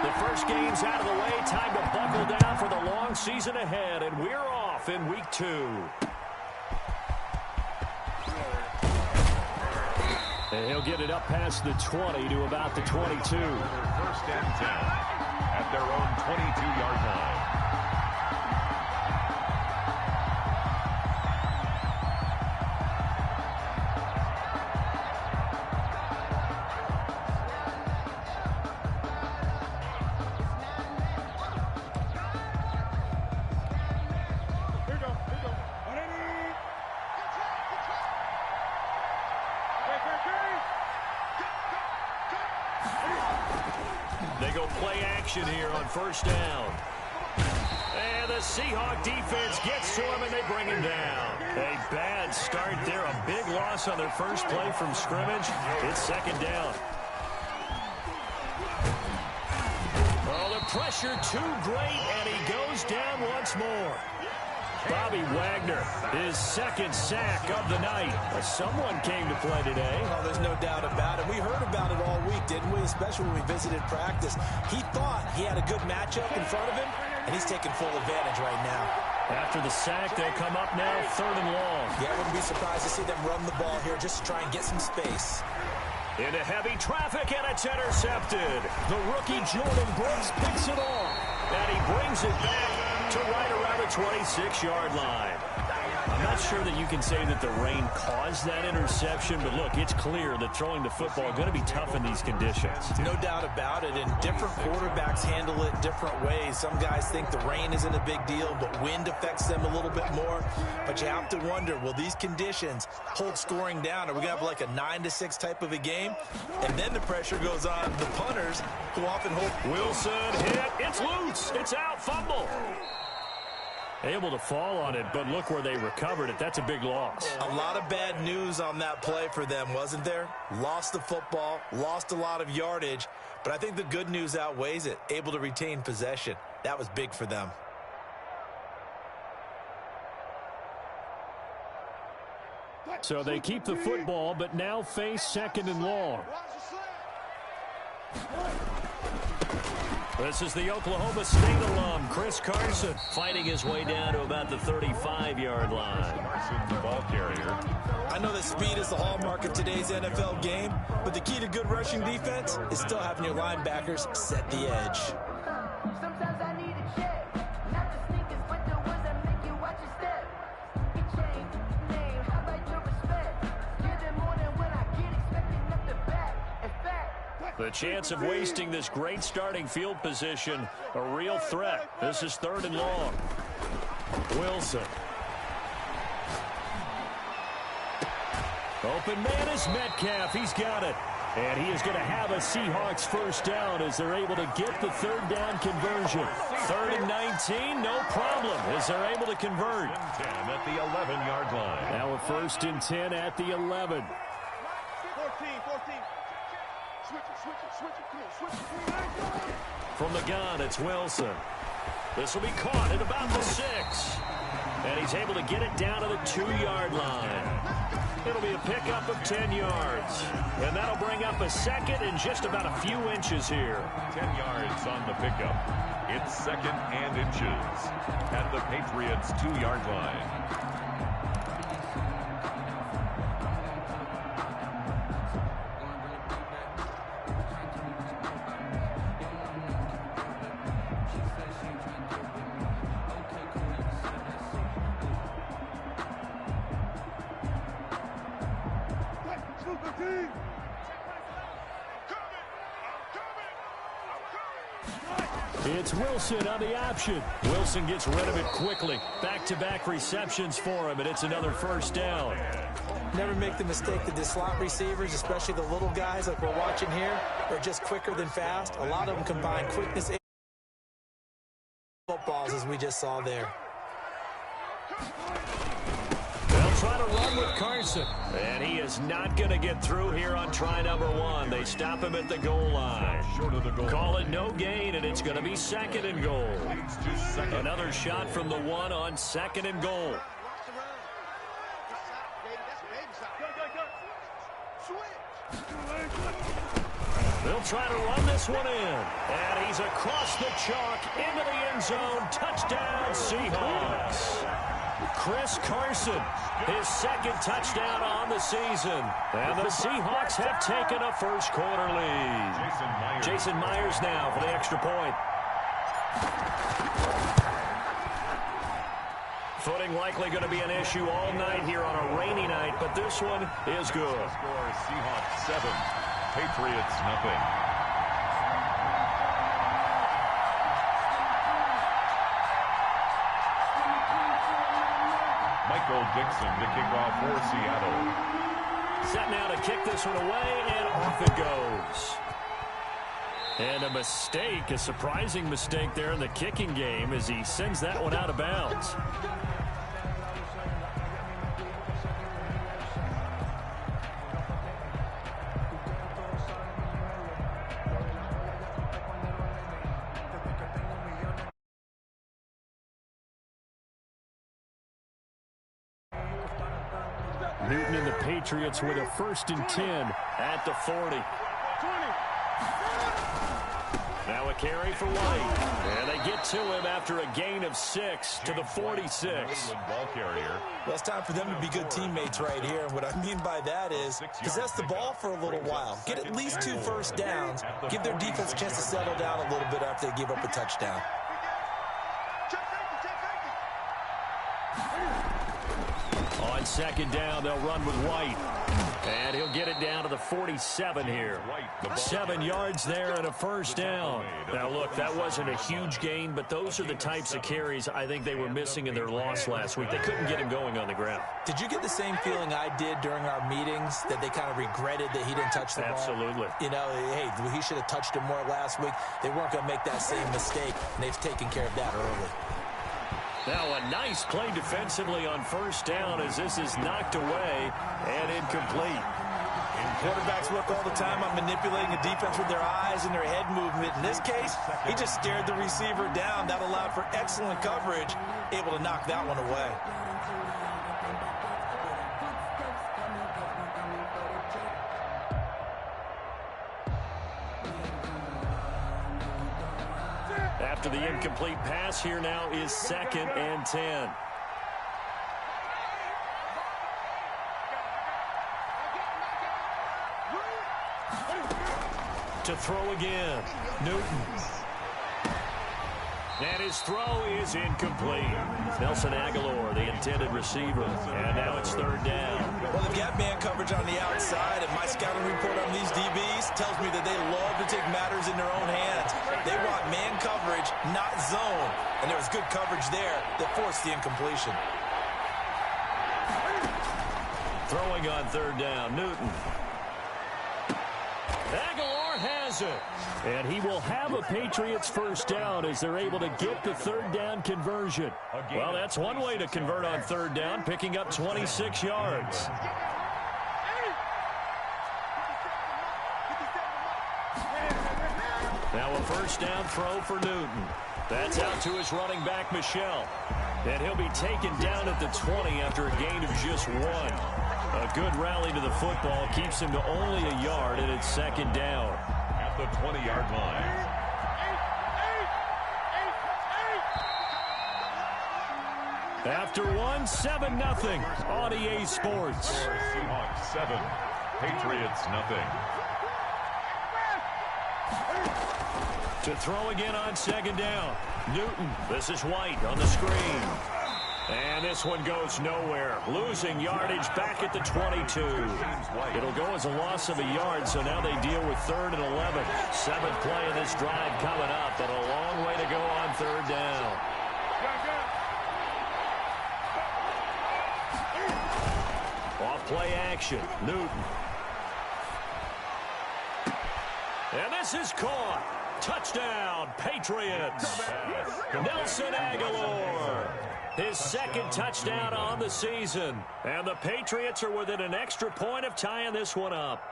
The first game's out of the way. Time to buckle down for the long season ahead, and we're off in week 2. And he'll get it up past the 20 to about the 22. First and 10 at their own 22-yard line. They go play action here on first down. And the Seahawks defense gets to him, and they bring him down. A bad start there. A big loss on their first play from scrimmage. It's second down. Oh, the pressure too great, and he goes down once more. Bobby Wagner, his second sack of the night. Someone came to play today. Oh, there's no doubt about it. We heard about it all week, didn't we? Especially when we visited practice. He thought he had a good matchup in front of him, and he's taking full advantage right now. After the sack, they'll come up now, third and long. Yeah, I wouldn't be surprised to see them run the ball here just to try and get some space. Into heavy traffic, and it's intercepted. The rookie Jordan Brooks picks it off, and he brings it back to right around the 26-yard line. I'm not sure that you can say that the rain caused that interception, but look, it's clear that throwing the football is going to be tough in these conditions. No doubt about it, and different quarterbacks handle it different ways. Some guys think the rain isn't a big deal, but wind affects them a little bit more. But you have to wonder, will these conditions hold scoring down? Are we going to have like a 9-6 type of a game? And then the pressure goes on the punters, who often hold. Wilson hit. It's loose. It's out. Fumble. Able to fall on it, but look where they recovered it. That's a big loss. A lot of bad news on that play for them, wasn't there? Lost the football, lost a lot of yardage, but I think the good news outweighs it. Able to retain possession. That was big for them. So they keep the football, but now face second and long. This is the Oklahoma State alum, Chris Carson, fighting his way down to about the 35-yard line. Carson, the ball carrier. I know that speed is the hallmark of today's NFL game, but the key to good rushing defense is still having your linebackers set the edge. Sometimes I need a check, not the sneakers, but the ones that make you watch your step. You change name, how about your respect? Give them more than when I get expecting up the back. In fact, the chance of wasting this great starting field position, a real threat. This is third and long. Wilson. Open man is Metcalf. He's got it. And he is going to have a Seahawks first down as they're able to get the third down conversion. Third and 19, no problem, as they're able to convert. 10 at the 11-yard line. Now a first and 10 at the 11. 14. Switch it. From the gun, it's Wilson. This will be caught at about the 6. And he's able to get it down to the 2-yard line. It'll be a pickup of 10 yards. And that'll bring up a second and just about a few inches here. 10 yards on the pickup. It's second and inches at the Patriots' 2-yard line. It's Wilson on the option. Wilson gets rid of it quickly. Back-to-back receptions for him, and it's another first down. Never make the mistake that the slot receivers, especially the little guys like we're watching here, are just quicker than fast. A lot of them combine quickness and footballs, as we just saw there. They'll try to run with Carson. And he is not going to get through here on try number 1. They stop him at the goal line. Short of the goal. Call it no gain, and it's going to be second and goal. Another shot from the 1 on second and goal. They'll try to run this one in. And he's across the chalk into the end zone. Touchdown, Seahawks. Chris Carson, his second touchdown on the season. And the Seahawks have taken a first-quarter lead. Jason Myers now for the extra point. Footing likely going to be an issue all night here on a rainy night, but this one is good. Score Seahawks 7, Patriots nothing. Michael Dixon to kick off for Seattle. Set now to kick this one away, and off it goes. And a mistake, a surprising mistake there in the kicking game as he sends that one out of bounds. Newton and the Patriots with a 1st and 10 at the 40. Now a carry for White. And they get to him after a gain of 6 to the 46. Ball carrier. Well, it's time for them to be good teammates right here. And what I mean by that is possess the ball for a little while. Get at least 2 first downs. Give their defense a chance to settle down a little bit after they give up a touchdown. On 2nd down, they'll run with White. And he'll get it down to the 47 here. 7 yards there and a 1st down. Now, look, that wasn't a huge gain, but those are the types of carries I think they were missing in their loss last week. They couldn't get him going on the ground. Did you get the same feeling I did during our meetings, that they kind of regretted that he didn't touch the ball? Absolutely. You know, hey, he should have touched it more last week. They weren't going to make that same mistake, and they've taken care of that early. Now a nice play defensively on 1st down as this is knocked away and incomplete. Quarterbacks work all the time on manipulating a defense with their eyes and their head movement. In this case, he just stared the receiver down. That allowed for excellent coverage, able to knock that one away. After the incomplete pass, here now is 2nd and 10. To throw again, Newton. And his throw is incomplete. Nelson Aguilar, the intended receiver. And now it's 3rd down. Well, they've got man coverage on the outside, and my scouting report on these DBs tells me that they love to take matters in their own hands. They want man coverage, not zone. And there was good coverage there that forced the incompletion. Throwing on 3rd down, Newton. Aguilar has it. And he will have a Patriots 1st down as they're able to get the 3rd down conversion. Well, that's one way to convert on 3rd down, picking up 26 yards. Now a 1st down throw for Newton. That's out to his running back, Michel. And he'll be taken down at the 20 after a gain of just 1. A good rally to the football keeps him to only a yard, and it's 2nd down. At the 20-yard line. After 7-0 on EA Sports. Seahawks 7, Patriots nothing. To throw again on 2nd down. Newton, this is White on the screen. And this one goes nowhere. Losing yardage back at the 22. It'll go as a loss of a yard, so now they deal with 3rd and 11. 7th play of this drive coming up, but a long way to go on 3rd down. Off play action, Newton. And this is caught. Touchdown, Patriots. Nelson Aguilar. His 2nd touchdown on the season. And the Patriots are within an extra point of tying this one up.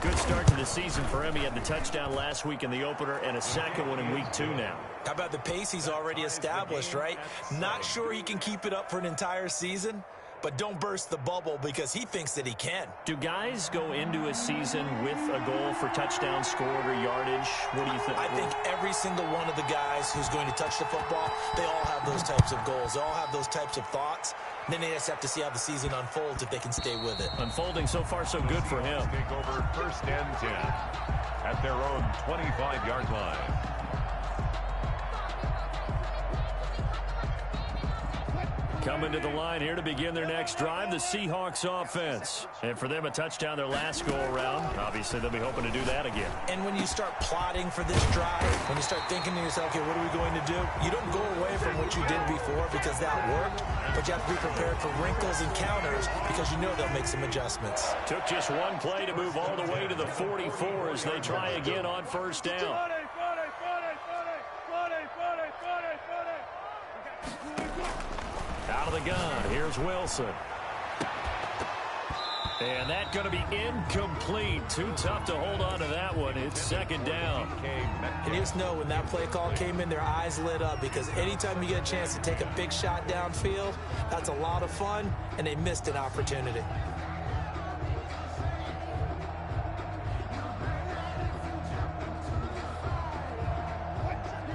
Good start to the season for him. He had the touchdown last week in the opener and a 2nd one in week 2 now. How about the pace he's already established, right? Not sure he can keep it up for an entire season, but don't burst the bubble because he thinks that he can. Do guys go into a season with a goal for touchdown scored or yardage? What do you think? I think every single one of the guys who's going to touch the football, they all have those types of goals. They all have those types of thoughts. Then they just have to see how the season unfolds if they can stay with it. Unfolding so far so good for him. Take over first and 10 at their own 25-yard line. Coming to the line here to begin their next drive, the Seahawks offense. And for them, a touchdown their last go-around. Obviously, they'll be hoping to do that again. And when you start plotting for this drive, when you start thinking to yourself, okay, what are we going to do? You don't go away from what you did before because that worked, but you have to be prepared for wrinkles and counters because you know they'll make some adjustments. Took just one play to move all the way to the 44 as they try again on first down. Out of the gun, here's Wilson. And that's going to be incomplete. Too tough to hold on to that one. It's second down. And you just know when that play call came in, their eyes lit up because anytime you get a chance to take a big shot downfield, that's a lot of fun, and they missed an opportunity.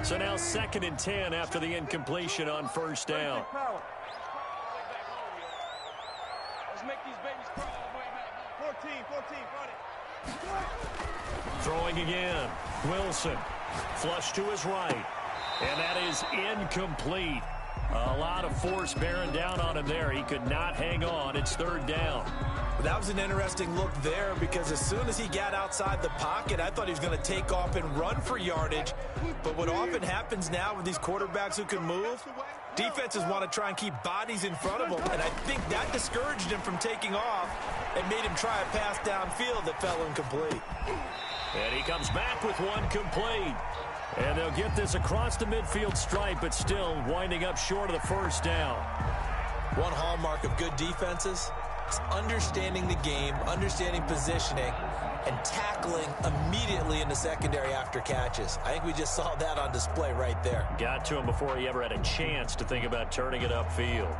So now second and 10 after the incompletion on first down. Let's make these babies crawl all the way back. 14, run it. Throwing again. Wilson. Flush to his right. And that is incomplete. A lot of force bearing down on him there. He could not hang on. It's third down. That was an interesting look there because as soon as he got outside the pocket, I thought he was going to take off and run for yardage. But what often happens now with these quarterbacks who can move, defenses want to try and keep bodies in front of them. And I think that discouraged him from taking off and made him try a pass downfield that fell incomplete. And he comes back with one complete. And they'll get this across the midfield stripe, but still winding up short of the first down. One hallmark of good defenses is understanding the game, understanding positioning, and tackling immediately in the secondary after catches. I think we just saw that on display right there. Got to him before he ever had a chance to think about turning it upfield.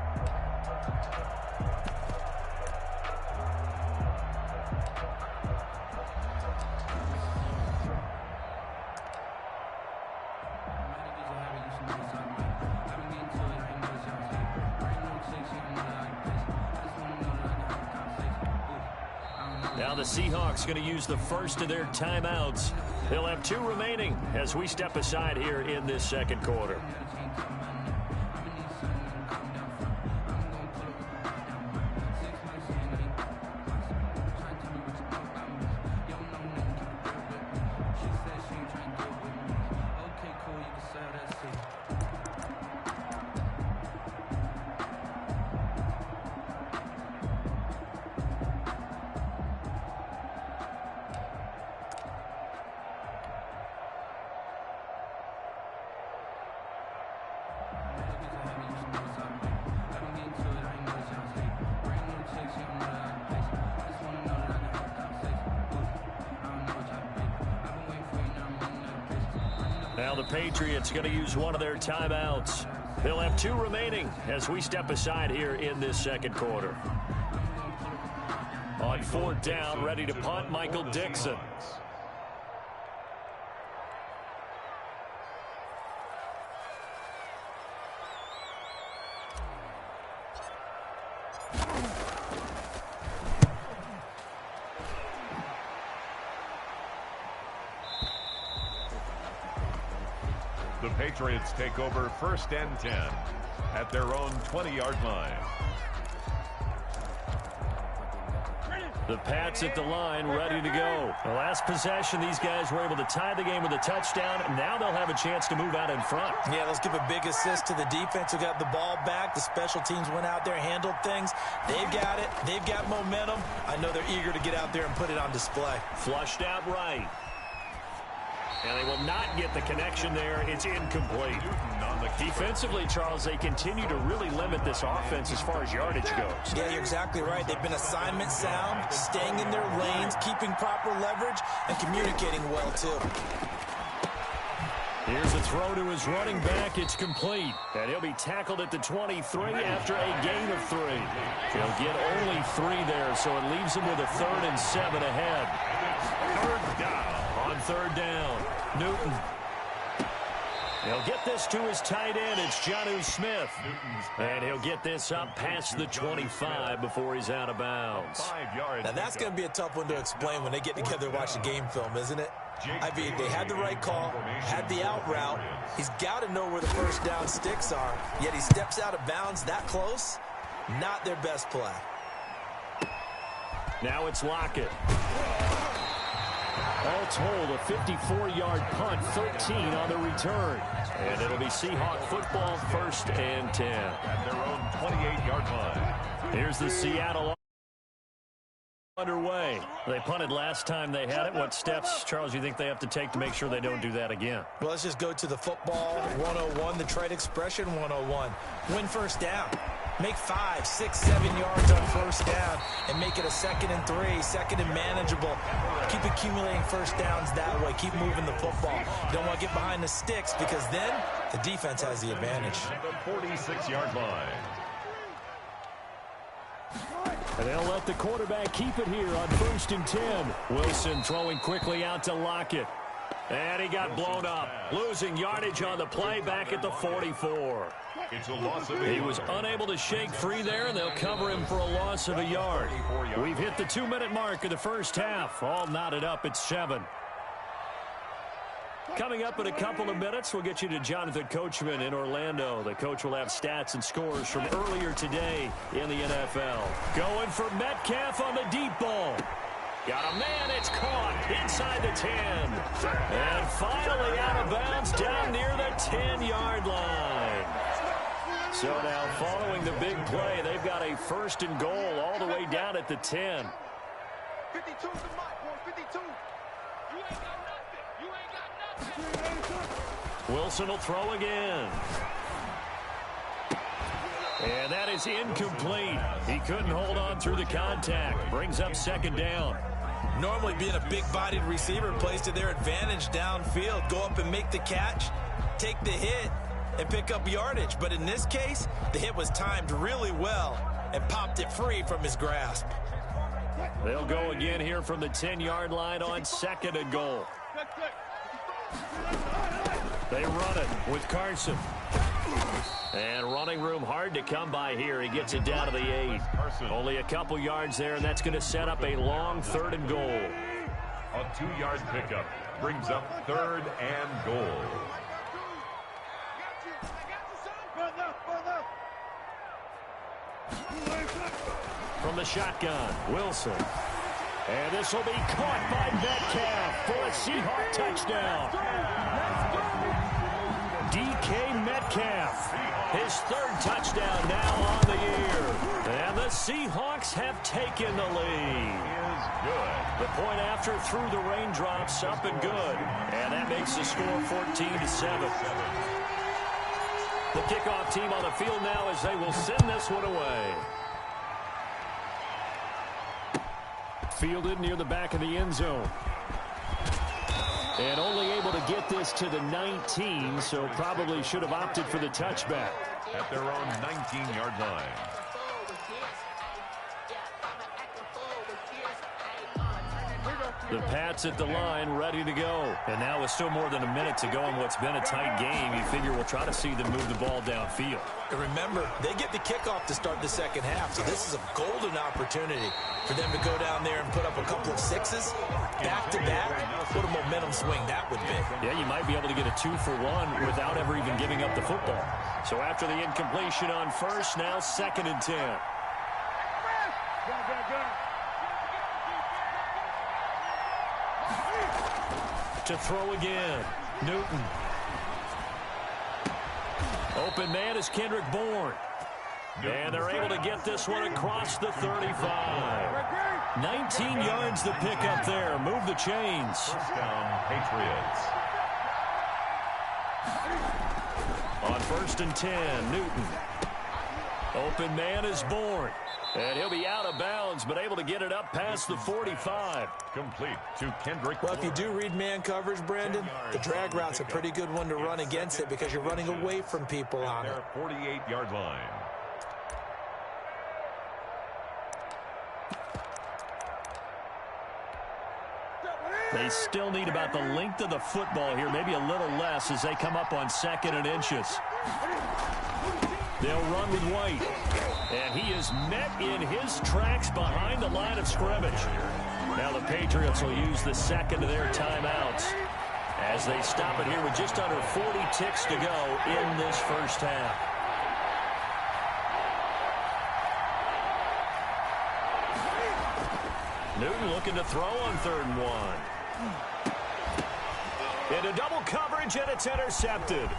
Now the Seahawks going to use the first of their timeouts. They'll have 2 remaining as we step aside here in this second quarter. Now the Patriots going to use one of their timeouts. They'll have 2 remaining as we step aside here in this second quarter. On fourth down, ready to punt, Michael Dixon. The Patriots take over first and 10 at their own 20-yard line. The Pats at the line, ready to go. The last possession, these guys were able to tie the game with a touchdown. Now they'll have a chance to move out in front. Yeah, let's give a big assist to the defense who got the ball back. The special teams went out there, handled things. They've got it. They've got momentum. I know they're eager to get out there and put it on display. Flushed out right. And they will not get the connection there. It's incomplete. Defensively, Charles, they continue to really limit this offense as far as yardage goes. Yeah, you're exactly right. They've been assignment sound, staying in their lanes, keeping proper leverage, and communicating well, too. Here's a throw to his running back. It's complete. And he'll be tackled at the 23 after a gain of 3. He'll get only 3 there, so it leaves him with a 3rd and 7 ahead. Third down. On 3rd down, Newton. He'll get this to his tight end. It's Jonnu Smith. And he'll get this up past the 25 before he's out of bounds. 5 yards. Now, that's going to be a tough one to explain when they get together and watch the game film, isn't it? I mean, they had the right call, had the out route. He's got to know where the first down sticks are, yet he steps out of bounds that close. Not their best play. Now it's Lockett. All told, a 54-yard punt, 13 on the return. And it'll be Seahawk football, 1st and 10. At their own 28-yard line. Here's the Seattle underway. They punted last time they had it. What steps, Charles, you think they have to take to make sure they don't do that again? Well, let's just go to the football 101, the trade expression 101. Win first down. Make 5, 6, 7 yards on first down and make it a 2nd and 3, 2nd and manageable. Keep accumulating first downs that way. Keep moving the football. You don't want to get behind the sticks because then the defense has the advantage. The 46-yard line. And they'll let the quarterback keep it here on 1st and 10. Wilson throwing quickly out to Lockett. And he got blown up, losing yardage on the play back at the 44. It's a loss of He was unable to shake free there, and they'll cover him for a loss of a yard. We've hit the 2-minute mark of the first half. All knotted up at 7. Coming up in a couple of minutes, we'll get you to Jonathan Coachman in Orlando. The coach will have stats and scores from earlier today in the NFL. Going for Metcalf on the deep ball. Got a man, it's caught inside the 10. And finally out of bounds down near the 10-yard line. So now following the big play, they've got a 1st and goal all the way down at the 10. 52's the mark, boy, 52. You ain't got nothing. You ain't got nothing. Wilson will throw again. And that is incomplete. He couldn't hold on through the contact. Brings up 2nd down. Normally being a big-bodied receiver plays to their advantage downfield. Go up and make the catch, take the hit, and pick up yardage. But in this case, the hit was timed really well and popped it free from his grasp. They'll go again here from the 10-yard line on 2nd and goal. They run it with Carson. And running room hard to come by here. He gets it down to the 8. Only a couple yards there, and that's going to set up a long 3rd and goal. A 2-yard pickup brings up 3rd and goal. From the shotgun, Wilson. And this will be caught by Metcalf for a Seahawk touchdown. DK Metcalf, his 3rd touchdown now on the year. And the Seahawks have taken the lead. Good. The point after through the raindrops, up and good. And that makes the score 14-7. The kickoff team on the field now as they will send this one away. Fielded near the back of the end zone. And only able to get this to the 19, so probably should have opted for the touchback. At their own 19-yard line. The Pats at the line, ready to go. And now with still more than a minute to go in what's been a tight game, you figure we'll try to see them move the ball downfield. And remember, they get the kickoff to start the 2nd half, so this is a golden opportunity for them to go down there and put up a couple of 6s back-to-back. What a momentum swing that would be. Yeah, you might be able to get a 2-for-1 without ever even giving up the football. So after the incompletion on 1st, now 2nd and 10. To throw again, Newton. Open man is Kendrick Bourne. And they're able to get this one across the 35. 19 yards to pick up there. Move the chains. First down, Patriots. On 1st and 10, Newton. Open man is Bourne. And he'll be out of bounds, but able to get it up past the 45. Complete to Kendrick. Well, if you do read man coverage, Brandon, the drag route's a pretty good one to run against it because you're running away from people on it. 48-yard line. They still need about the length of the football here, maybe a little less as they come up on 2nd and inches. They'll run with White. And he is met in his tracks behind the line of scrimmage. Now the Patriots will use the second of their timeouts as they stop it here with just under 40 ticks to go in this first half. Newton looking to throw on 3rd and 1. Into double coverage, and it's intercepted.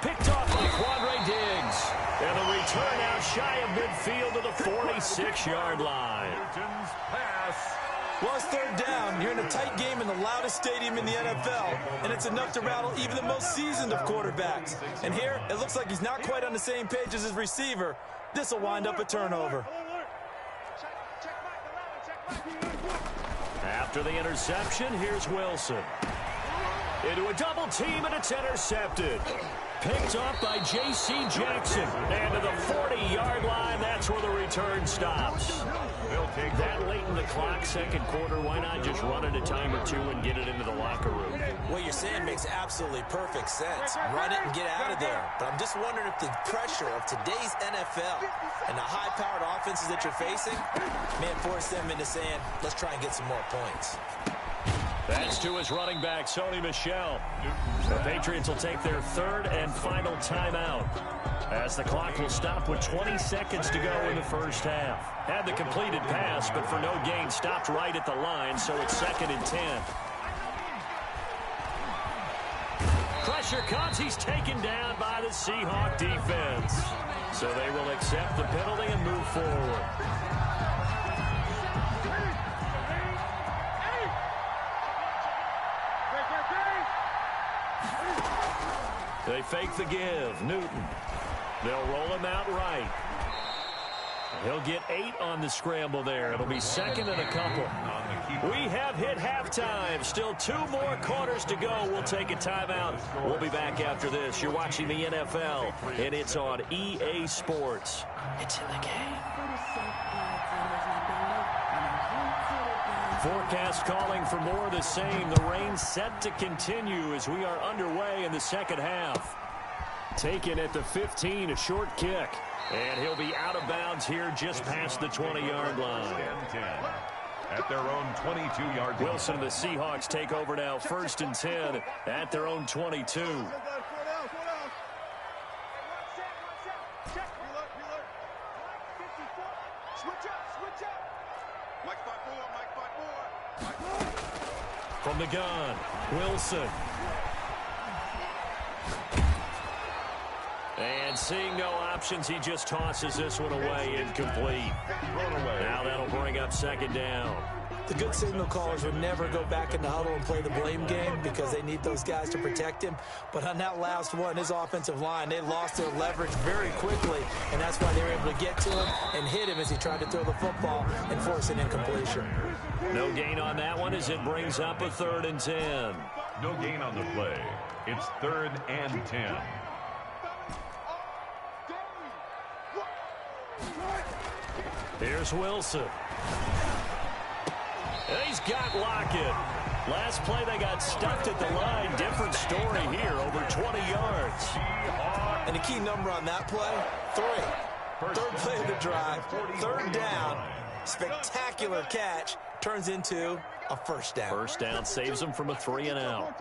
Picked off by Quandre Diggs. And the return out shy of midfield to the 46-yard line. Newton's pass. Well, it's 3rd down. You're in a tight game in the loudest stadium in the NFL, and it's enough to rattle even the most seasoned of quarterbacks. And here, it looks like he's not quite on the same page as his receiver. This will wind up a turnover. After the interception, here's Wilson. Into a double team, and it's intercepted. Picked off by J.C. Jackson. And to the 40-yard line, that's where the return stops. They'll take that late in the clock, 2nd quarter. Why not just run it a time or two and get it into the locker room? What you're saying makes absolutely perfect sense. Run it and get out of there. But I'm just wondering if the pressure of today's NFL and the high-powered offenses that you're facing may force them into saying, let's try and get some more points. That's to his running back, Sony Michel. The Patriots will take their 3rd and final timeout as the clock will stop with 20 seconds to go in the first half. Had the completed pass, but for no gain, stopped right at the line, so it's 2nd and 10. Pressure comes. He's taken down by the Seahawks defense. So they will accept the penalty and move forward. They fake the give. Newton. They'll roll him out right. He'll get 8 on the scramble there. It'll be 2nd and a couple. We have hit halftime. Still 2 more quarters to go. We'll take a timeout. We'll be back after this. You're watching the NFL, and it's on EA Sports. It's in the game. Forecast calling for more of the same. The rain set to continue as we are underway in the second half. Taken at the 15, a short kick. And he'll be out of bounds here just past the 20-yard line. At their own 22-yard line. Wilson and the Seahawks take over now, 1st and 10 at their own 22. From the gun, Wilson. And seeing no options, he just tosses this one away, incomplete. Now that'll bring up 2nd down. The good signal callers would never go back in the huddle and play the blame game because they need those guys to protect him. But on that last one, his offensive line, they lost their leverage very quickly, and that's why they were able to get to him and hit him as he tried to throw the football and force an incompletion. No gain on that one as it brings up a 3rd and 10. No gain on the play. It's 3rd and 10. Here's Wilson. And he's got Lockett. Last play they got stuffed at the line. Different story here, over 20 yards. And the key number on that play, 3. 3rd play of the drive, 3rd down. Spectacular catch turns into a 1st down. 1st down saves them from a 3 and out.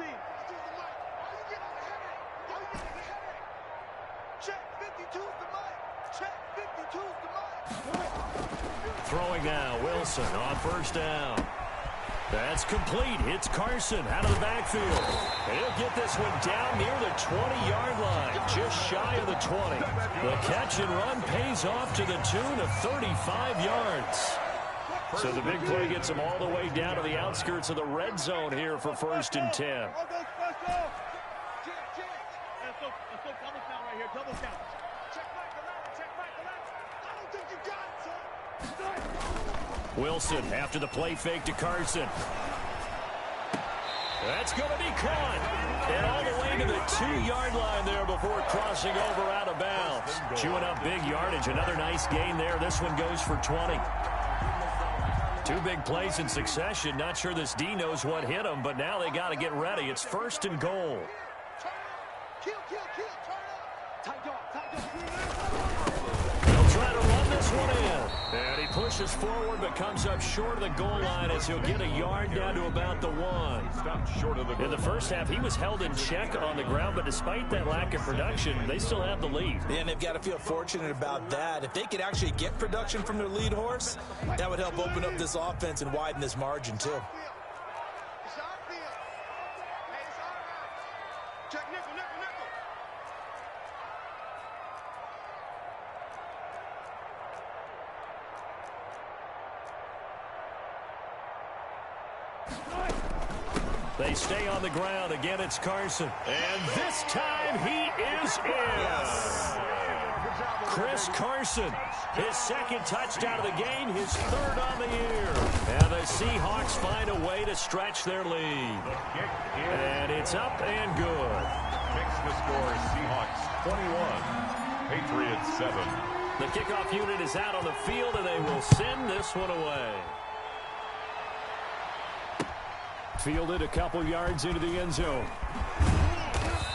Throwing now, Wilson on 1st down. That's complete. It's Carson out of the backfield. And he'll get this one down near the 20-yard line, just shy of the 20. The catch and run pays off to the tune of 35 yards. So the big play gets him all the way down to the outskirts of the red zone here for 1st and 10. Wilson after the play fake to Carson. That's going to be caught. And all the way to the 2-yard line there before crossing over out of bounds. Chewing up big yardage. Another nice gain there. This one goes for 20. 2 big plays in succession. Not sure this D knows what hit him, but now they got to get ready. It's 1st and goal. They'll try to run this one in. And he pushes forward but comes up short of the goal line as he'll get a yard down to about the 1. In the first half, he was held in check on the ground, but despite that lack of production, they still have the lead. Yeah, and they've got to feel fortunate about that. If they could actually get production from their lead horse, that would help open up this offense and widen this margin too. They stay on the ground. Again, it's Carson. And this time he is in. Chris Carson, his 2nd touchdown of the game, his 3rd on the year. And the Seahawks find a way to stretch their lead. And it's up and good. Makes the score Seahawks 21, Patriots 7. The kickoff unit is out on the field, and they will send this one away. Fielded a couple yards into the end zone.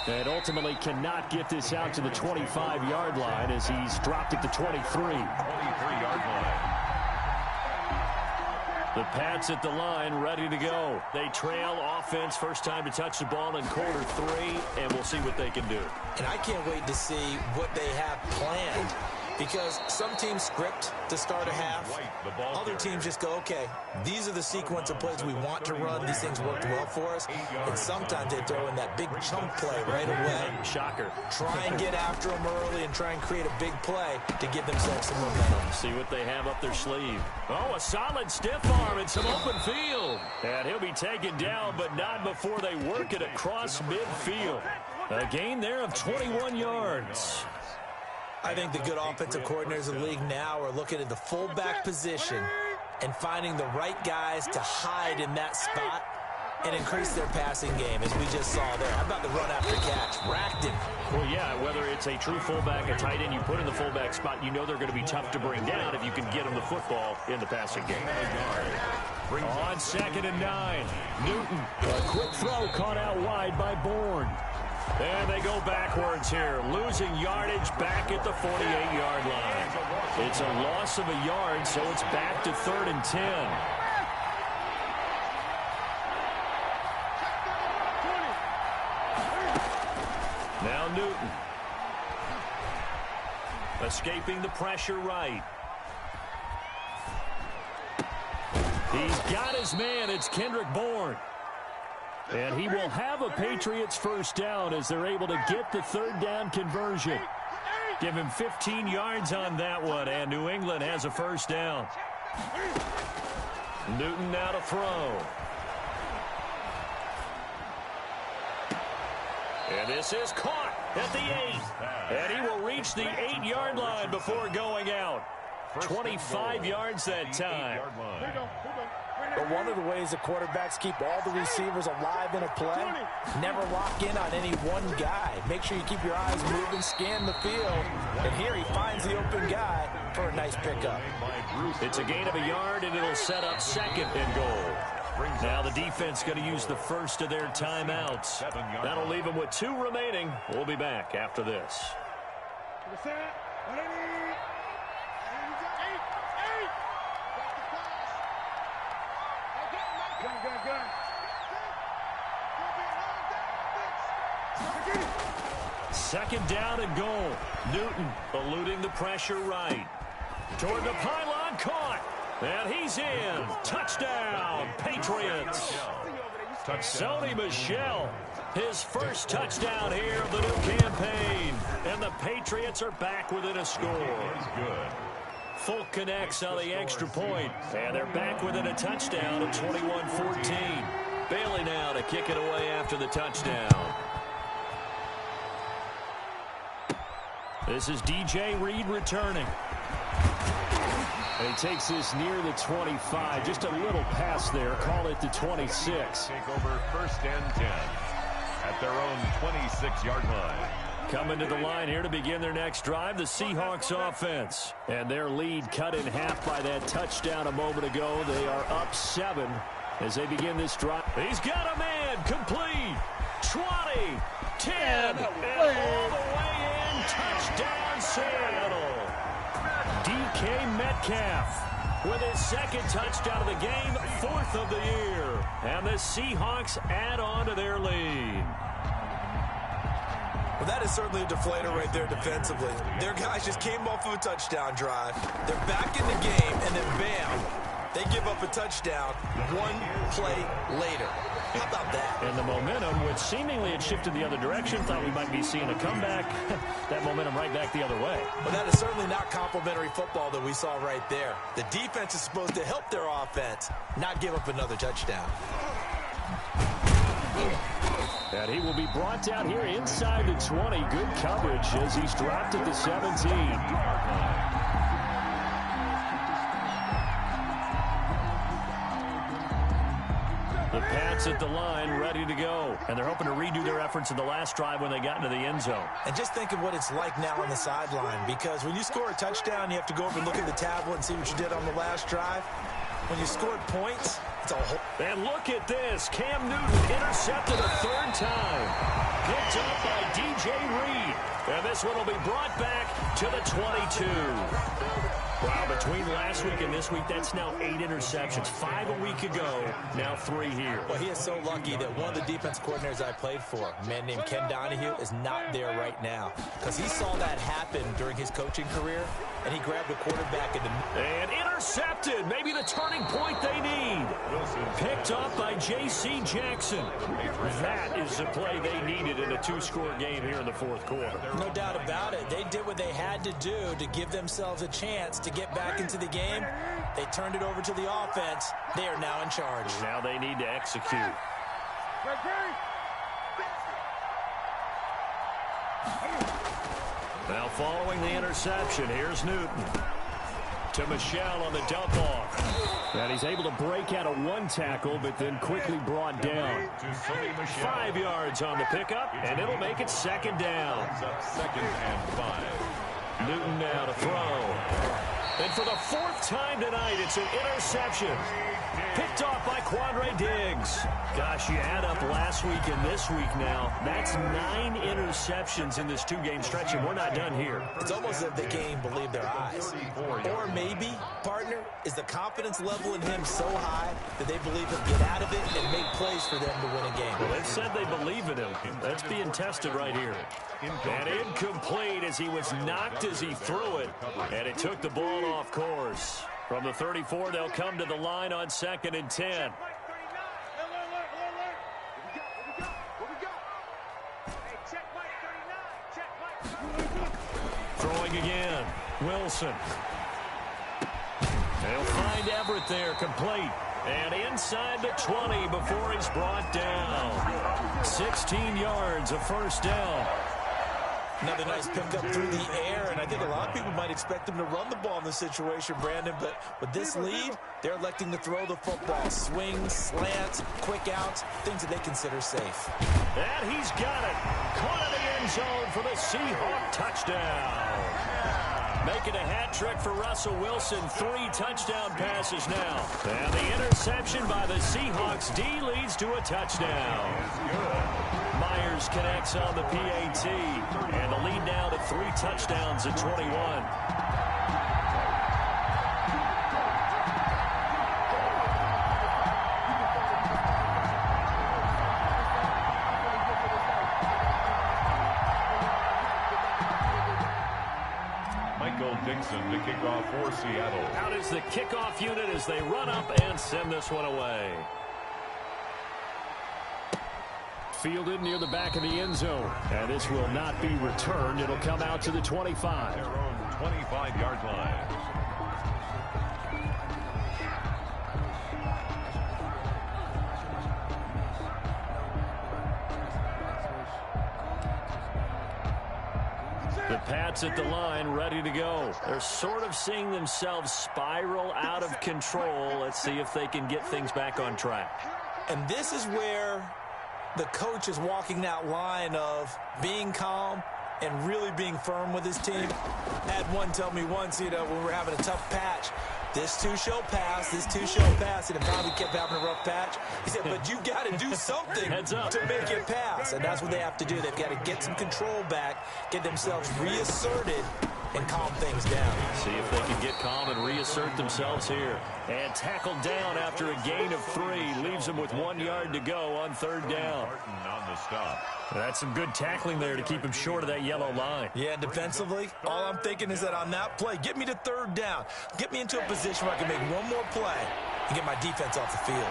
And ultimately cannot get this out to the 25-yard line as he's dropped at the 23. 23-yard line. The Pats at the line, ready to go. They trail offense, first time to touch the ball in quarter 3, and we'll see what they can do. And I can't wait to see what they have planned. Because some teams script to start a half. Other teams just go, okay, these are the sequence of plays we want to run. These things worked well for us. And sometimes they throw in that big chunk play right away. Shocker. Try and get after them early and try and create a big play to give themselves some momentum. See what they have up their sleeve. Oh, a solid stiff arm and some open field. And he'll be taken down, but not before they work it across midfield. A gain there of 21 yards. I think the good offensive coordinators in the league now are looking at the fullback position and finding the right guys to hide in that spot and increase their passing game, as we just saw there. How about the run after catch? Racked him. Well, yeah, whether it's a true fullback, a tight end, you put in the fullback spot, you know they're going to be tough to bring down if you can get them the football in the passing game. On 2nd and 9, Newton, a quick throw caught out wide by Bourne. And they go backwards here, losing yardage back at the 48-yard line. It's a loss of a yard, so it's back to 3rd and 10. Now Newton. Escaping the pressure right. He's got his man. It's Kendrick Bourne. And he will have a Patriots first down as they're able to get the 3rd down conversion. Give him 15 yards on that one, and New England has a first down. Newton now to throw. And this is caught at the 8. And he will reach the 8-yard line before going out. 25 yards that time. But one of the ways the quarterbacks keep all the receivers alive in a play, never lock in on any one guy. Make sure you keep your eyes moving, scan the field. And here he finds the open guy for a nice pickup. It's a gain of a yard, and it'll set up 2nd and goal. Now the defense going to use the first of their timeouts. That'll leave them with 2 remaining. We'll be back after this. Second down and goal. Newton eluding the pressure right. Toward the pylon, caught. And he's in. Touchdown, Patriots. Sony Michel, his first touchdown here of the new campaign. And the Patriots are back within a score. Folk connects on the extra point. And they're back within a touchdown at 21-14. Bailey now to kick it away after the touchdown. This is DJ Reed returning. And he takes this near the 25. Just a little pass there. Call it the 26. Take over 1st and 10 at their own 26-yard line. Coming to the line here to begin their next drive, the Seahawks offense. And their lead cut in half by that touchdown a moment ago. They are up 7 as they begin this drive. He's got a man complete. 20, 10, and all the way in. Touchdown, Seattle. DK Metcalf with his 2nd touchdown of the game, 4th of the year. And the Seahawks add on to their lead. Well, that is certainly a deflator right there defensively. Their guys just came off of a touchdown drive. They're back in the game, and then bam, they give up a touchdown 1 play later. How about that? And the momentum, which seemingly had shifted the other direction, thought we might be seeing a comeback. That momentum right back the other way. Well, that is certainly not complimentary football that we saw right there. The defense is supposed to help their offense, not give up another touchdown. And he will be brought down here inside the 20. Good coverage as he's dropped at the 17. The Pats at the line, ready to go. And they're hoping to redo their efforts in the last drive when they got into the end zone. And just think of what it's like now on the sideline, because when you score a touchdown, you have to go over and look at the tablet and see what you did on the last drive. When you scored points, it's a whole... And look at this. Cam Newton intercepted a 3rd time. Picked up by DJ Reed. And this one will be brought back to the 22. Wow, between last week and this week, that's now 8 interceptions. 5 a week ago, now 3 here. Well, he is so lucky that one of the defense coordinators I played for, a man named Ken Donahue, is not there right now. Because he saw that happen during his coaching career, and he grabbed a quarterback and intercepted. Maybe the turning point they need. Picked up by J.C. Jackson. That is the play they needed in a 2-score game here in the 4th quarter. No doubt about it. They did what they had to do to give themselves a chance to get back into the game. They turned it over to the offense. They are now in charge. Now they need to execute. Now following the interception, here's Newton. To Michelle on the dump off. And he's able to break out of 1 tackle, but then quickly brought down. 5 yards on the pickup, and it'll make it 2nd down. 2nd and 5. Newton now to throw. And for the 4th time tonight, it's an interception. Picked off by Quandre Diggs. Gosh, you add up last week and this week now. That's 9 interceptions in this 2-game stretch, and we're not done here. It's almost as if they can't even believe their eyes. Or maybe, partner, is the confidence level in him so high that they believe he'll get out of it and make plays for them to win a game. Well, they've said they believe in him. That's being tested right here. And incomplete as he was knocked as he threw it. And it took the ball off course. From the 34, they'll come to the line on 2nd and 10. Throwing again. Wilson. They'll find Everett there, complete. And inside the 20 before he's brought down. 16 yards, a 1st down. Another nice pickup through the air, and I think a lot of people might expect them to run the ball in this situation, Brandon, but with this lead, they're electing to throw the football. Swings, slants, quick outs, things that they consider safe. And he's got it. Caught in the end zone for the Seahawks touchdown. Making a hat trick for Russell Wilson. 3 touchdown passes now. And the interception by the Seahawks D leads to a touchdown. Myers connects on the PAT. And the lead now to 3 touchdowns at 21. Dixon to kick off for Seattle. Out is the kickoff unit as they run up and send this one away. Fielded near the back of the end zone. And this will not be returned. It'll come out to the 25. Their own 25-yard line. The Pats at the line, ready to go. They're sort of seeing themselves spiral out of control. Let's see if they can get things back on track. And this is where the coach is walking that line of being calm and really being firm with his team. I had one tell me once, when we were having a tough patch, this too shall pass, this too shall pass, and it probably kept having a rough patch. He said, but you got to do something to make it pass, and that's what they have to do. They've got to get some control back, get themselves reasserted, and calm things down. See if they can get calm and reassert themselves here. And tackled down after a gain of 3. Leaves them with 1 yard to go on 3rd down. On the stop. That's some good tackling there to keep him short of that yellow line. Yeah, defensively, all I'm thinking is that on that play, get me to 3rd down. Get me into a position where I can make one more play and get my defense off the field.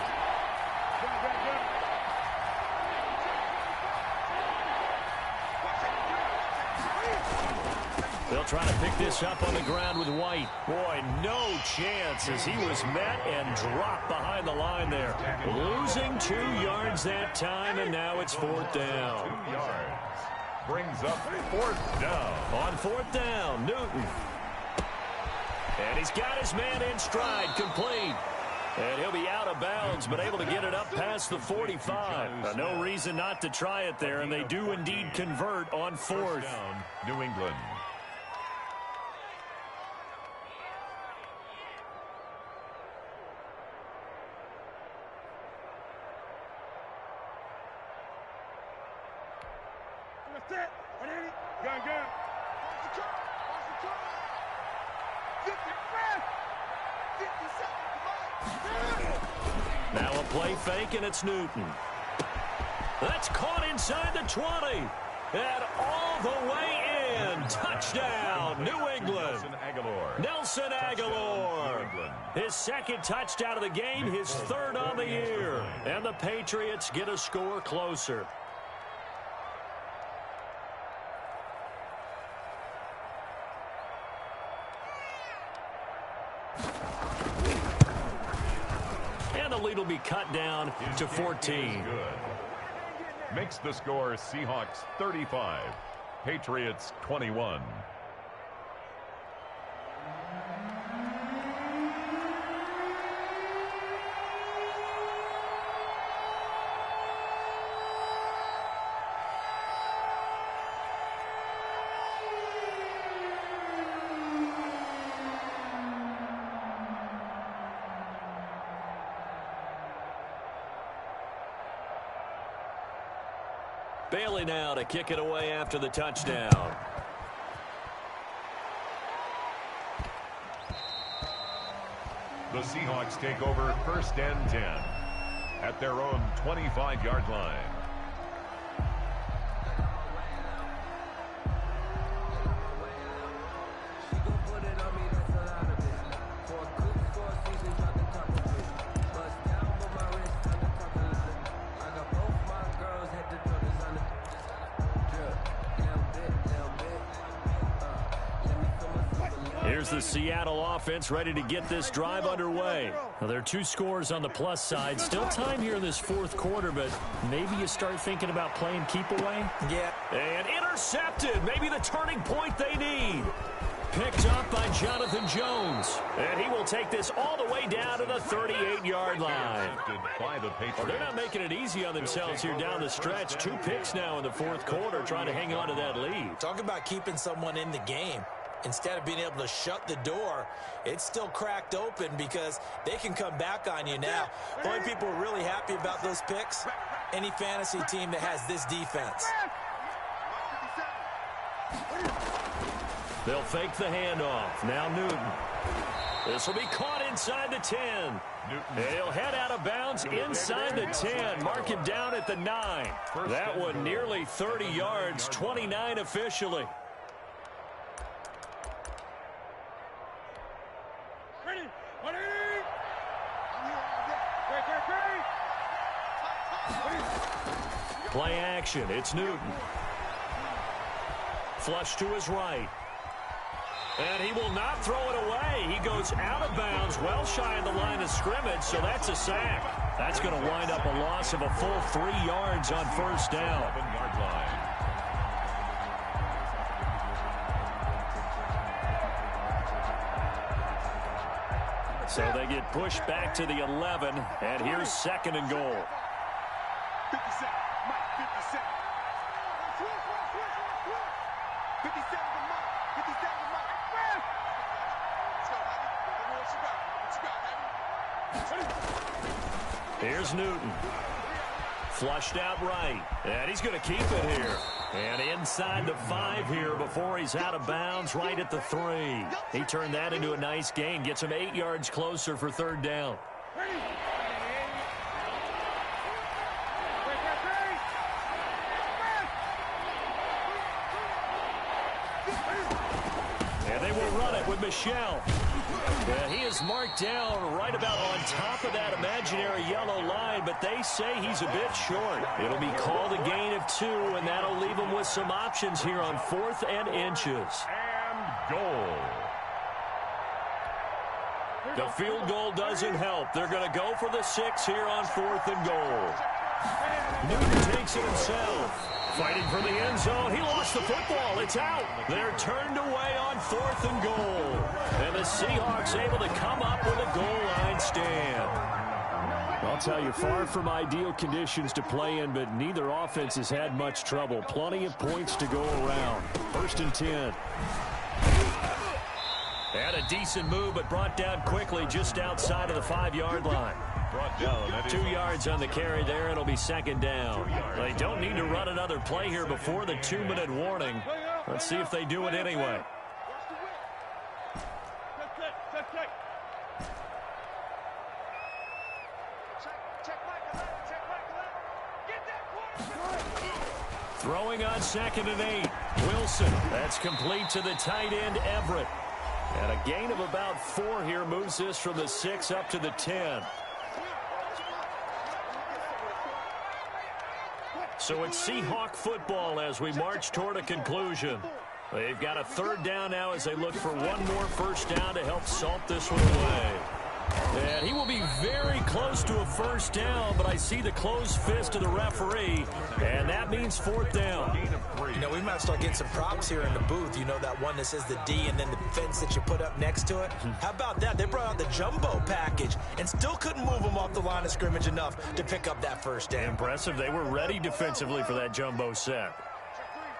They'll try to pick this up on the ground with White. Boy, no chance as he was met and dropped behind the line there. Losing 2 yards that time, and now it's 4th down. 2 yards. Brings up 4th down. On 4th down, Newton. And he's got his man in stride, complete. And he'll be out of bounds, but able to get it up past the 45. No reason not to try it there, and they do indeed convert on 4th. Down, New England. Gun. Now a play fake, and it's Newton. That's caught inside the 20. And all the way in. Touchdown, New England. Nelson Aguilar. His 2nd touchdown of the game, his 3rd on the year. And the Patriots get a score closer. And the lead will be cut down to 14. Makes the score Seahawks 35, Patriots 21. Bailey now to kick it away after the touchdown. The Seahawks take over 1st and 10 at their own 25-yard line. Here's the Seattle offense ready to get this drive underway. Well, there are 2 scores on the plus side. Still time here in this 4th quarter, but maybe you start thinking about playing keep away. Yeah. And intercepted. Maybe the turning point they need. Picked up by Jonathan Jones. And he will take this all the way down to the 38-yard line. Well, they're not making it easy on themselves here down the stretch. 2 picks now in the 4th quarter, trying to hang on to that lead. Talk about keeping someone in the game. Instead of being able to shut the door, it's still cracked open because they can come back on you now. The only people who are really happy about those picks, any fantasy team that has this defense. They'll fake the handoff. Now Newton. This will be caught inside the 10. And he'll head out of bounds inside the 10. Mark him down at the 9. That one nearly 30 yards, 29 officially. Play action. It's Newton. Flush to his right. And he will not throw it away. He goes out of bounds, well shy of the line of scrimmage, so that's a sack. That's going to wind up a loss of a full 3 yards on 1st down. So they get pushed back to the 11, and here's 2nd and goal. 50 seconds. Mike, 50 seconds. 50 seconds to Mike. 50 seconds to Mike. Let's go, Heavy. What you got? Heavy? Here's Newton. Flushed out right. And he's going to keep it here. And inside the 5 here before he's out of bounds right at the 3. He turned that into a nice gain. Gets him 8 yards closer for 3rd down. And they will run it with Michel. He is marked down right about on top of that imaginary yellow line, but they say he's a bit short. It'll be called a gain of 2, and that'll leave him with some options here on 4th and inches. And goal. The field goal doesn't help. They're going to go for the 6 here on 4th and goal. Newton takes it himself. Fighting for the end zone. He lost the football. It's out. They're turned away on 4th and goal. And the Seahawks able to come up with a goal line stand. I'll tell you, far from ideal conditions to play in, but neither offense has had much trouble. Plenty of points to go around. 1st and 10. Had a decent move, but brought down quickly just outside of the 5-yard line. Brought down. 2 yards on the carry there. It'll be 2nd down. They don't need to run another play here before the 2-minute warning. Let's see if they do it anyway. Throwing on 2nd and 8. Wilson. That's complete to the tight end, Everett. And a gain of about 4 here moves this from the 6 up to the 10. So it's Seahawk football as we march toward a conclusion. They've got a 3rd down now as they look for one more 1st down to help salt this one away. And he will be very close to a 1st down, but I see the closed fist of the referee, and that means 4th down. You know, we might start getting some props here in the booth. You know, that one that says the D and then the fence that you put up next to it? How about that? They brought out the jumbo package and still couldn't move them off the line of scrimmage enough to pick up that 1st down. Impressive. They were ready defensively for that jumbo set.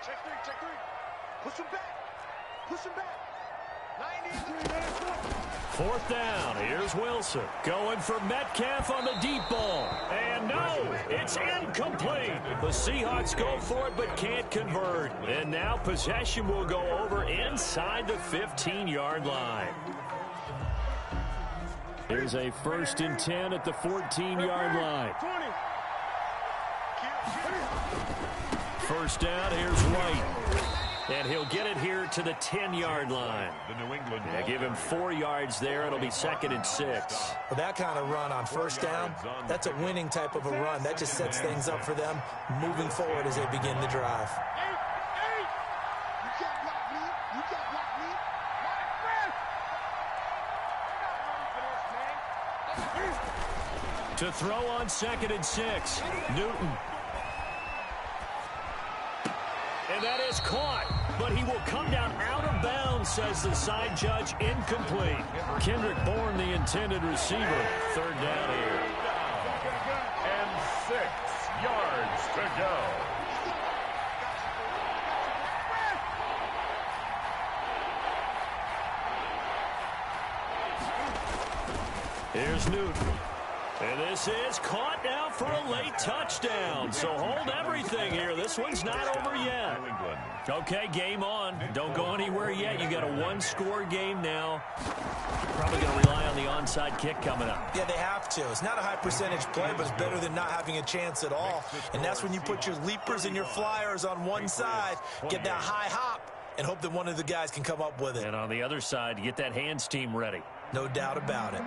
Check three. Push him back. Push him back. 4th down. Here's Wilson. Going for Metcalf on the deep ball. And no, it's incomplete. The Seahawks go for it but can't convert. And now possession will go over inside the 15-yard line. Here's a 1st and 10 at the 14-yard line. 1st down. Here's White. And he'll get it here to the 10-yard line. The New England give him 4 yards there. It'll be 2nd and 6. Well, that kind of run on 1st down, that's a winning type of a run. That just sets things up for them moving forward as they begin the drive. To throw on 2nd and 6, Newton. And that is caught, but he will come down out of bounds, says the side judge. Incomplete. Kendrick Bourne, the intended receiver. 3rd down here. And 6 yards to go. Here's Newton. And this is caught now for a late touchdown. So hold everything here. This one's not over yet. Okay, game on. Don't go anywhere yet. You got a 1-score game now. Probably going to rely on the onside kick coming up. Yeah, they have to. It's not a high percentage play, but it's better than not having a chance at all. And that's when you put your leapers and your flyers on one side, get that high hop, and hope that one of the guys can come up with it. And on the other side, get that hands team ready. No doubt about it.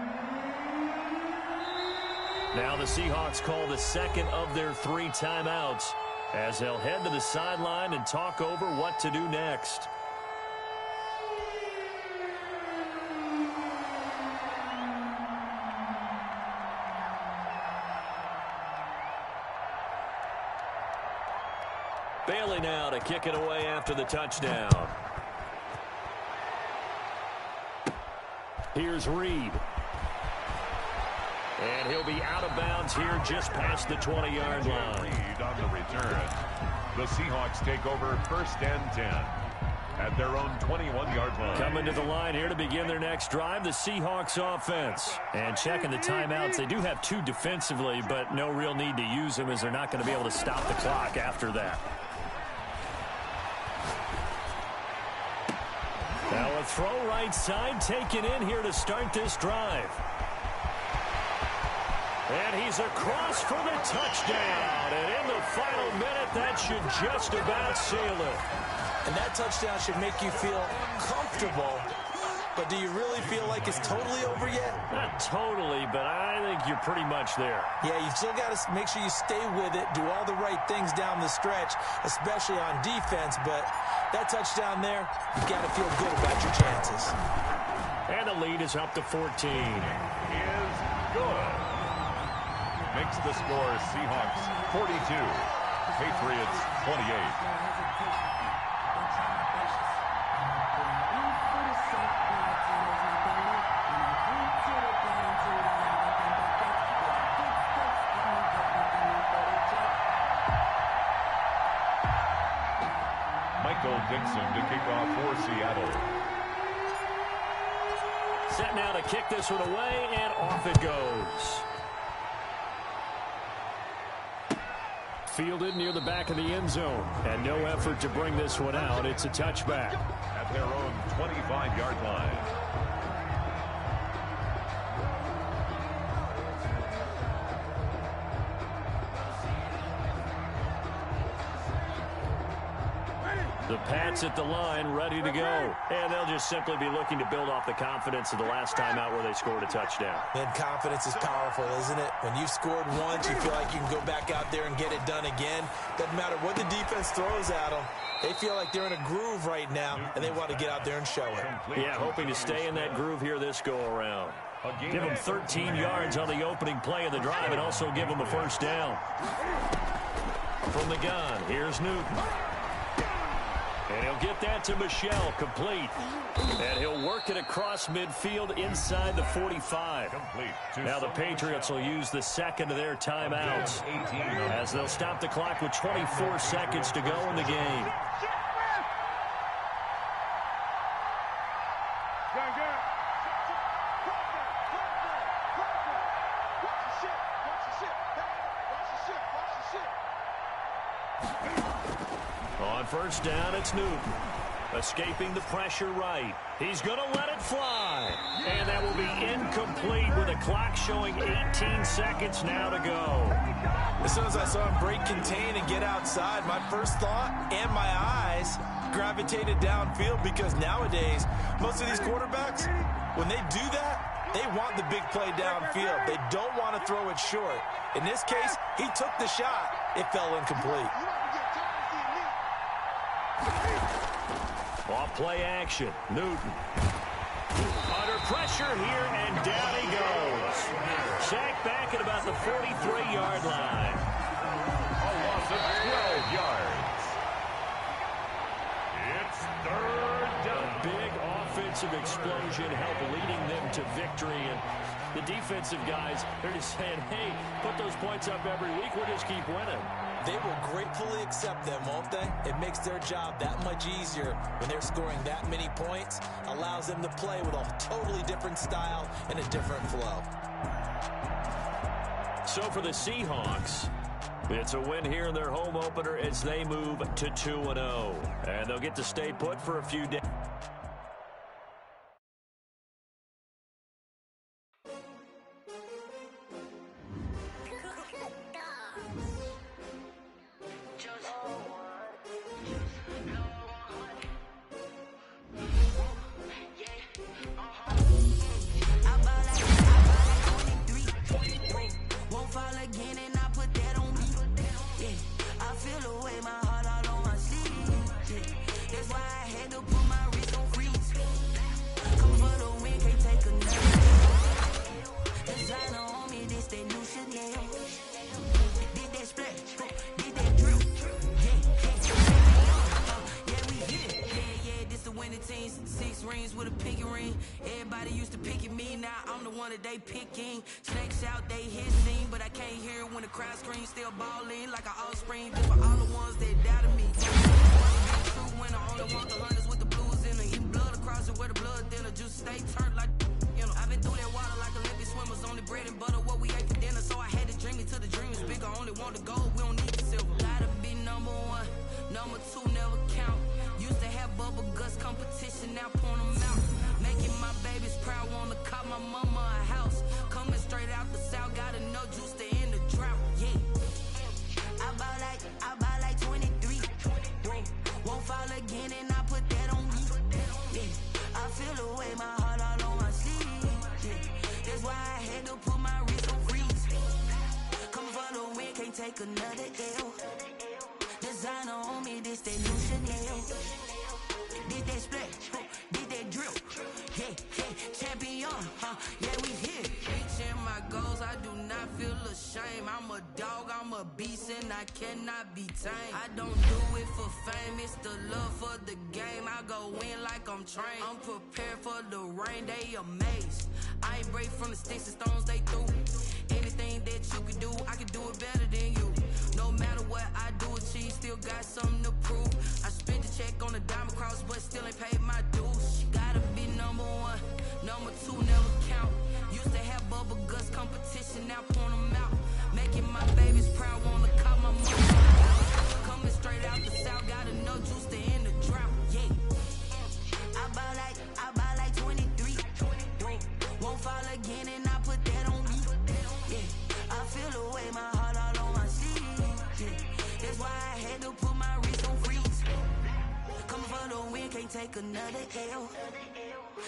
Now the Seahawks call the 2nd of their 3 timeouts as they'll head to the sideline and talk over what to do next. Bailey now to kick it away after the touchdown. Here's Reed. And he'll be out of bounds here just past the 20-yard line. Lead on the return. The Seahawks take over 1st and 10 at their own 21-yard line. Coming to the line here to begin their next drive, the Seahawks offense. And checking the timeouts, they do have 2 defensively, but no real need to use them as they're not going to be able to stop the clock after that. Now a throw right side taken in here to start this drive. And he's across for the touchdown. And in the final minute, that should just about seal it. And that touchdown should make you feel comfortable. But do you really feel like it's totally over yet? Not totally, but I think you're pretty much there. Yeah, you still got to make sure you stay with it, do all the right things down the stretch, especially on defense. But that touchdown there, you've got to feel good about your chances. And the lead is up to 14. Is good. Makes the score Seahawks 42, Patriots 28. Michael Dixon to kick off for Seattle. Set now to kick this one away, and off it goes. Fielded near the back of the end zone, and no effort to bring this one out. It's a touchback. At their own 25-yard line. The Pats at the line, ready to go. And they'll just simply be looking to build off the confidence of the last time out where they scored a touchdown. And confidence is powerful, isn't it? When you've scored once, you feel like you can go back out there and get it done again. Doesn't matter what the defense throws at them. They feel like they're in a groove right now, and they want to get out there and show it. Yeah, hoping to stay in that groove here this go-around. Give them 13 yards on the opening play of the drive and also give them a first down. From the gun, here's Newton. And he'll get that to Michel, complete. And he'll work it across midfield inside the 45. Now the Patriots will use the second of their timeouts as they'll stop the clock with 24 seconds to go in the game. On first down, it's Newton. Escaping the pressure right. He's going to let it fly. And that will be incomplete with the clock showing 18 seconds now to go. As soon as I saw him break contain and get outside, my first thought and my eyes gravitated downfield, because nowadays, most of these quarterbacks, when they do that, they want the big play downfield. They don't want to throw it short. In this case, he took the shot. It fell incomplete. Off play action. Newton. Under pressure here, and down he goes. Sacked back at about the 43-yard line. A loss of 12 yards. It's third down. Big offensive explosion helped leading them to victory. And the defensive guys, they're just saying, hey, put those points up every week. We'll just keep winning. They will gratefully accept them, won't they? It makes their job that much easier when they're scoring that many points. Allows them to play with a totally different style and a different flow. So for the Seahawks, it's a win here in their home opener as they move to 2-0. And they'll get to stay put for a few days. Six rings with a pinky ring. Everybody used to pick at me, now I'm the one that they picking. Snakes out, they hissing, but I can't hear when the crowd screams. Still balling like an offspring, just for all the ones that doubted me. True when I only want the hunters with the blues in them. Eating blood across it where the blood thinner. Juice stay turned like, you know. I've been through that water like Olympic swimmers. Only bread and butter, what we ate for dinner. So I had to dream it till the dream is big. I only want the gold, we don't need the silver. Gotta be number one, number two never count. Used to have bubble guts competition, now point them out. Making my babies proud, wanna call my mama a house. Coming straight out the south, gotta know juice to end the drought. Yeah, I buy like 23. Won't fall again, and I put that on me. Yeah, I feel the way, my heart all on my sleeve. Yeah, that's why I had to put my wrist on freeze. Come for the win, can't take another L. Designer on me, this that new Chanel. Did that splash, did that drill. Yeah, champion, yeah, we here. Reaching my goals, I do not feel ashamed. I'm a dog, I'm a beast, and I cannot be tamed. I don't do it for fame, it's the love for the game. I go in like I'm trained. I'm prepared for the rain, they amazed. I ain't break from the sticks and stones they threw. Anything that you can do, I can do it better than you. No matter what I do, achieve, still got something to prove. I spent the check on the diamond cross, but still ain't paid my dues. Gotta be number one, number two never count. Used to have bubble guts competition, now point them out. Making my babies proud, wanna call my mama. Coming straight out the south, gotta know juice to end the drought. Yeah, I buy like 23. Won't fall again, and I put that on me. Yeah, I feel the way, my heart all on my sleeve. Yeah, that's why I had to put my wrist on freeze. Coming for the win, can't take another L.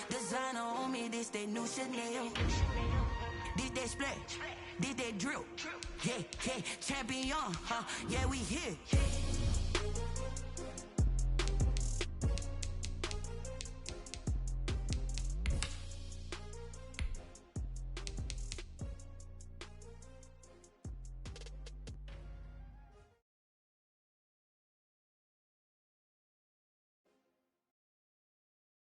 Designer on me, this that new Chanel. Did that splash, did that drill. Yeah, champion, yeah, we here.